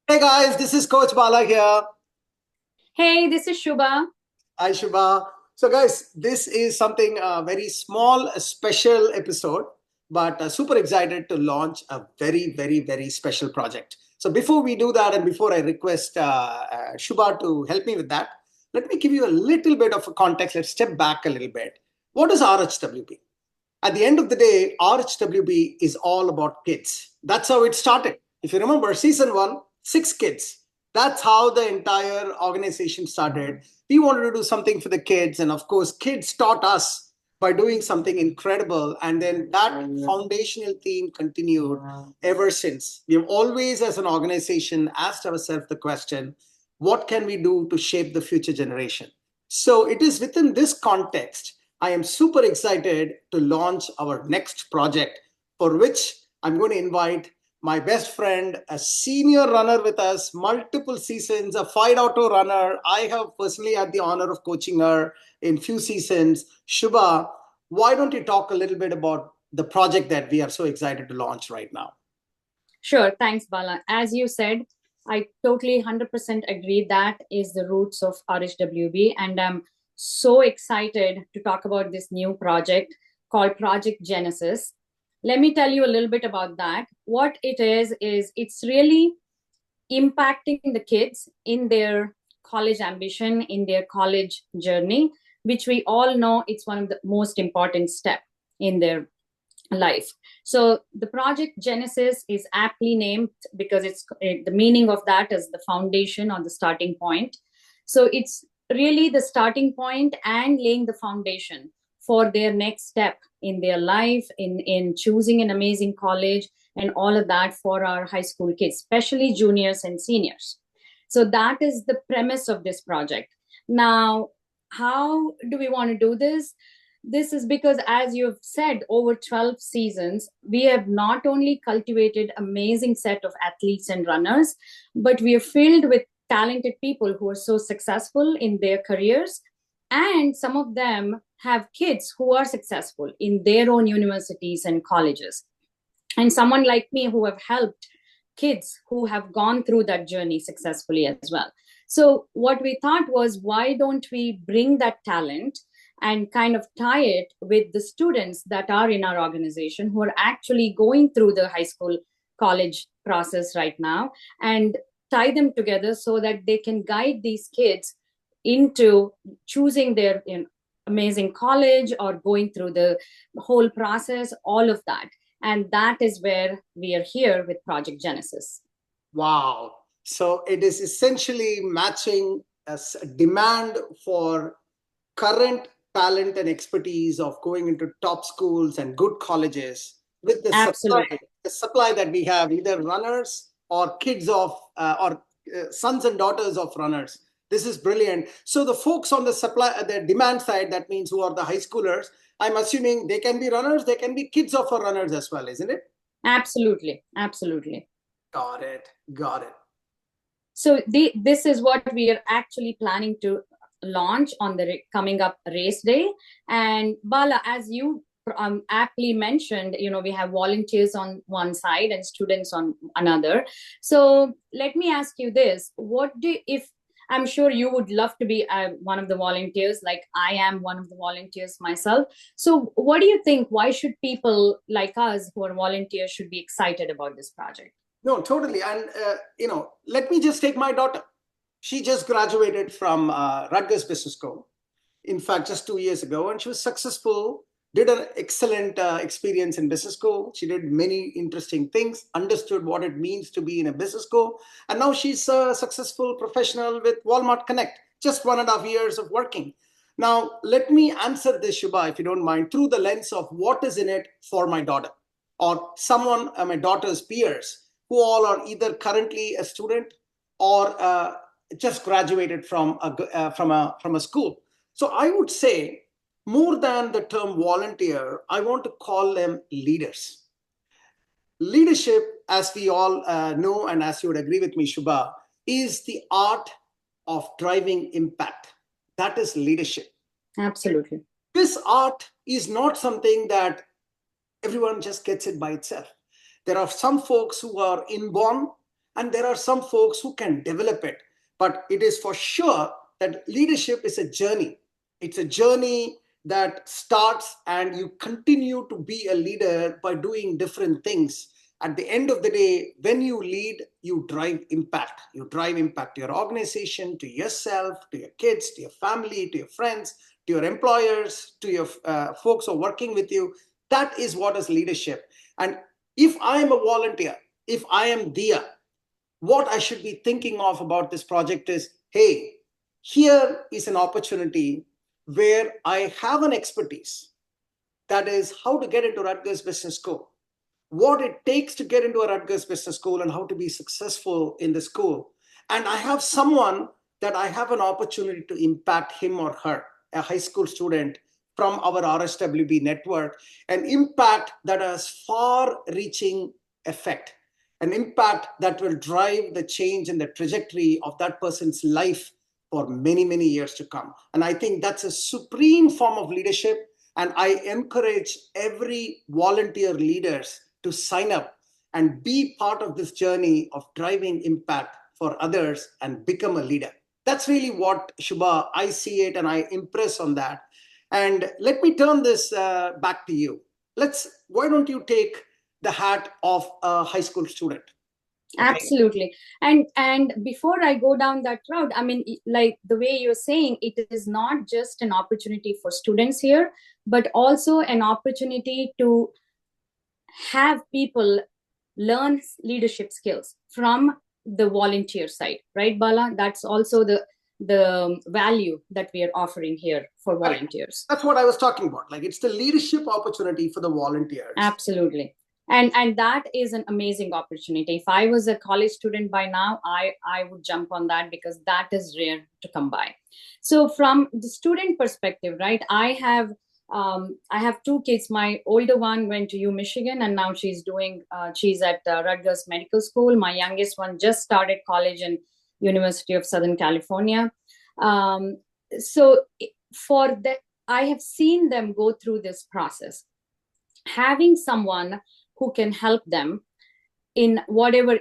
Hey guys, this is Coach Bala here. Hey, this is Shuba. Hi Shuba. So guys, this is something very small, a special episode, but super excited to launch a very special project. So before we do that, and before I request Shuba to help me with that, let me give you a little bit of a context. Let's step back a little bit. What is RHWB? At the end of the day, RHWB is all about kids. That's how it started. If you remember, season one, 6 kids. That's how the entire organization started. We wanted to do something for the kids. And of course, kids taught us by doing something incredible. And then that foundational theme continued ever since. We have always, as an organization, asked ourselves the question, what can we do to shape the future generation? So it is within this context I am super excited to launch our next project, for which I'm going to invite my best friend, a senior runner with us, multiple seasons, a 5.0 runner. I have personally had the honor of coaching her in few seasons. Shuba, why don't you talk a little bit about the project that we are so excited to launch right now? Sure, thanks, Bala. As you said, I totally 100% agree that is the roots of RHWB. And I'm so excited to talk about this new project called Project Genesis. Let me tell you a little bit about that. What it is it's really impacting the kids in their college ambition, in their college journey, which we all know it's one of the most important step in their life. So the Project Genesis is aptly named because the meaning of that is the foundation or the starting point. So it's really the starting point and laying the foundation for their next step in their life, in choosing an amazing college and all of that for our high school kids, especially juniors and seniors. So that is the premise of this project. Now, how do we want to do this? This is because, as you've said, over 12 seasons, we have not only cultivated amazing set of athletes and runners, but we are filled with talented people who are so successful in their careers. And some of them have kids who are successful in their own universities and colleges. And someone like me who have helped kids who have gone through that journey successfully as well. So what we thought was, why don't we bring that talent and kind of tie it with the students that are in our organization who are actually going through the high school college process right now, and tie them together so that they can guide these kids into choosing their amazing college or going through the whole process, all of that. And that is where we are here with Project Genesis. Wow. So it is essentially matching a demand for current talent and expertise of going into top schools and good colleges with Absolutely. the supply that we have, either runners or kids of or sons and daughters of runners. This is brilliant. So the folks on the supply, the demand side, that means who are the high schoolers, I'm assuming they can be runners, they can be kids of runners as well, isn't it? Absolutely. Absolutely. Got it. Got it. So this is what we are actually planning to launch on the coming up race day. And Bala, as you aptly mentioned, we have volunteers on one side and students on another. So let me ask you this: what do if I'm sure you would love to be one of the volunteers, like I am one of the volunteers myself. So what do you think? Why should people like us who are volunteers should be excited about this project? No, totally. And, let me just take my daughter. She just graduated from Rutgers Business School, in fact, just 2 years ago, and she was successful, did an excellent experience in business school. She did many interesting things, understood what it means to be in a business school. And now she's a successful professional with Walmart Connect, just 1.5 years of working. Now, let me answer this, Shubha, if you don't mind, through the lens of what is in it for my daughter or someone, my daughter's peers, who all are either currently a student or just graduated from a school. So I would say, more than the term volunteer, I want to call them leaders. Leadership, as we all know, and as you would agree with me, Shubha, is the art of driving impact. That is leadership. Absolutely. This art is not something that everyone just gets it by itself. There are some folks who are inborn, and there are some folks who can develop it. But it is for sure that leadership is a journey. It's a journey that starts, and you continue to be a leader by doing different things. At the end of the day, when you lead, you drive impact. You drive impact to your organization, to yourself, to your kids, to your family, to your friends, to your employers, to your folks who are working with you. That is what is leadership. And if I am a volunteer, if I am Dia, what I should be thinking of about this project is, hey, here is an opportunity where I have an expertise. That is how to get into Rutgers Business School, what it takes to get into a Rutgers Business School, and how to be successful in the school. And I have someone that I have an opportunity to impact him or her, a high school student from our RHWB network, an impact that has far-reaching effect, an impact that will drive the change in the trajectory of that person's life for many, many years to come. And I think that's a supreme form of leadership. And I encourage every volunteer leaders to sign up and be part of this journey of driving impact for others and become a leader. That's really what, Shuba, I see it, and I impress on that. And let me turn this back to you. Why don't you take the hat of a high school student? Okay. Absolutely. And before I go down that route, I mean, like the way you're saying, it is not just an opportunity for students here, but also an opportunity to have people learn leadership skills from the volunteer side, right, Bala? That's also the value that we are offering here for volunteers. That's what I was talking about. Like, it's the leadership opportunity for the volunteers. Absolutely. And that is an amazing opportunity. If I was a college student by now, I would jump on that, because that is rare to come by. So from the student perspective, right, I have two kids. My older one went to Michigan, and now she's at Rutgers Medical School. My youngest one just started college in University of Southern California. So for that, I have seen them go through this process. Having someone who can help them in whatever,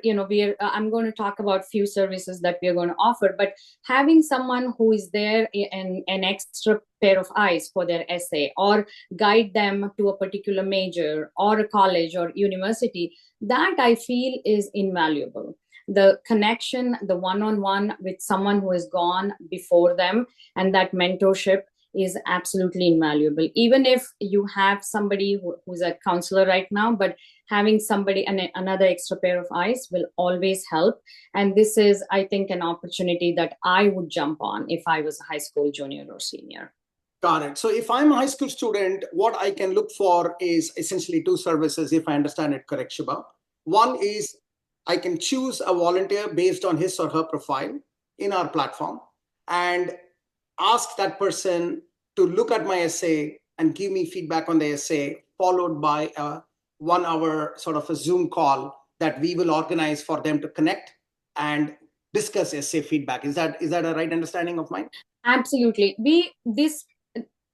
I'm going to talk about few services that we are going to offer, but having someone who is there and an extra pair of eyes for their essay, or guide them to a particular major or a college or university, that I feel is invaluable. The connection, the one-on-one with someone who has gone before them, and that mentorship is absolutely invaluable. Even if you have somebody who's a counselor right now, but having somebody and another extra pair of eyes will always help. And this is, I think, an opportunity that I would jump on if I was a high school junior or senior. Got it. So if I'm a high school student, what I can look for is essentially two services, if I understand it correct, Shuba. One is I can choose a volunteer based on his or her profile in our platform, and ask that person to look at my essay and give me feedback on the essay, followed by a 1 hour sort of a Zoom call that we will organize for them to connect and discuss essay feedback. Is that a right understanding of mine? Absolutely.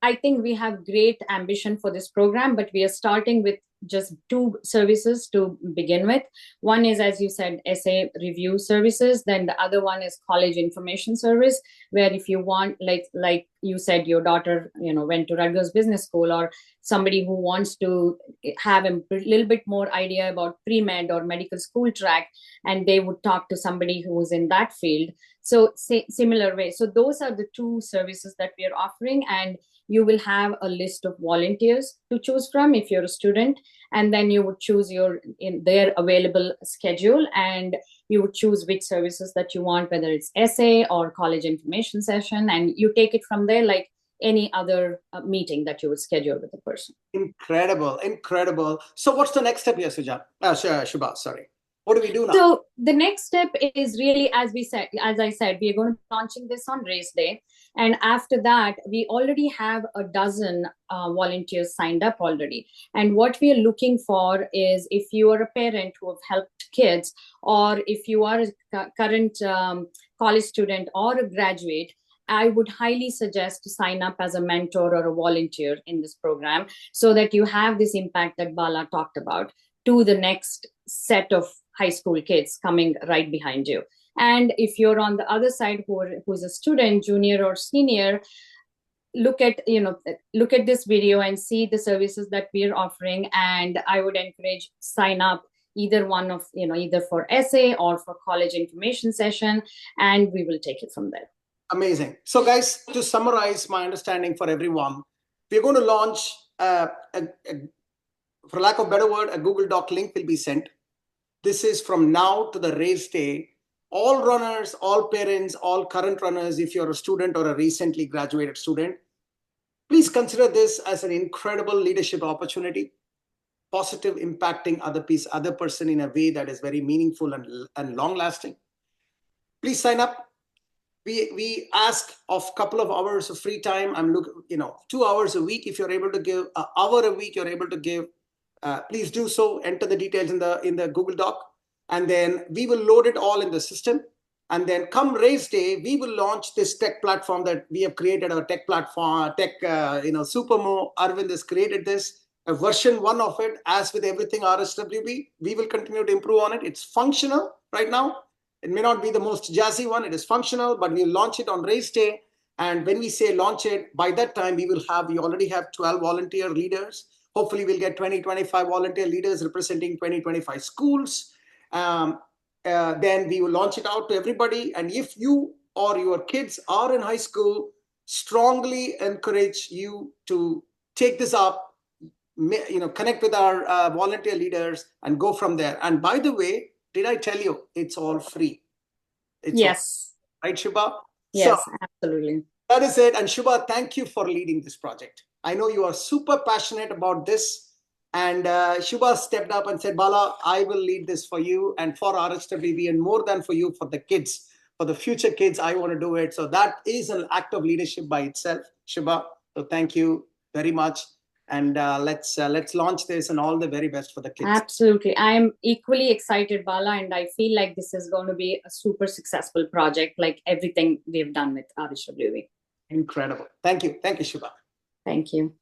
I think we have great ambition for this program, but we are starting with just two services to begin with. One is, as you said, essay review services. Then the other one is college information service, where if you want, like you said, your daughter, went to Rutgers Business School, or somebody who wants to have a little bit more idea about pre-med or medical school track, and they would talk to somebody who is in that field. So similar way. So those are the two services that we are offering, and you will have a list of volunteers to choose from if you're a student, and then you would choose their available schedule, and you would choose which services that you want, whether it's essay or college information session, and you take it from there like any other meeting that you would schedule with a person. Incredible. So what's the next step here, Shuba? Sorry. What do we do now? So the next step is really, as I said, we are going to be launching this on race day. And after that, we already have a dozen volunteers signed up already. And what we are looking for is, if you are a parent who have helped kids, or if you are a current college student or a graduate, I would highly suggest to sign up as a mentor or a volunteer in this program, so that you have this impact that Bala talked about to the next set of high school kids coming right behind you. And if you're on the other side who's a student, junior or senior, look at this video and see the services that we're offering. And I would encourage sign up either one of, either for essay or for college information session, and we will take it from there. Amazing. So guys, to summarize my understanding for everyone, we're going to launch, for lack of a better word, a Google Doc link will be sent. This is from now to the race day. All runners, all parents, all current runners, if you're a student or a recently graduated student, please consider this as an incredible leadership opportunity, positive impacting other person in a way that is very meaningful and long lasting. Please sign up. We ask of a couple of hours of free time. 2 hours a week. If you're able to give an hour a week, you're able to give. Please do so. Enter the details in the Google Doc, and then we will load it all in the system. And then come race day, we will launch this tech platform that we have created, our tech platform, Supermo. Arvind has created this, a version 1 of it. As with everything RHWB, we will continue to improve on it. It's functional right now. It may not be the most jazzy one. It is functional, but we'll launch it on race day. And when we say launch it, by that time, we already have 12 volunteer leaders. Hopefully, we'll get 20, 25 volunteer leaders representing 20, 25 schools. Then we will launch it out to everybody. And if you or your kids are in high school, strongly encourage you to take this up, connect with our volunteer leaders and go from there. And by the way, did I tell you it's all free? Yes. Right, Shuba? Yes, so, absolutely. That is it. And Shuba, thank you for leading this project. I know you are super passionate about this. And Shuba stepped up and said, Bala, I will lead this for you and for RHWB, and more than for you, for the kids, for the future kids, I want to do it. So that is an act of leadership by itself, Shuba. So thank you very much. And let's launch this, and all the very best for the kids. Absolutely. I am equally excited, Bala, and I feel like this is going to be a super successful project, like everything we've done with RHWB. Incredible. Thank you. Thank you, Shuba. Thank you.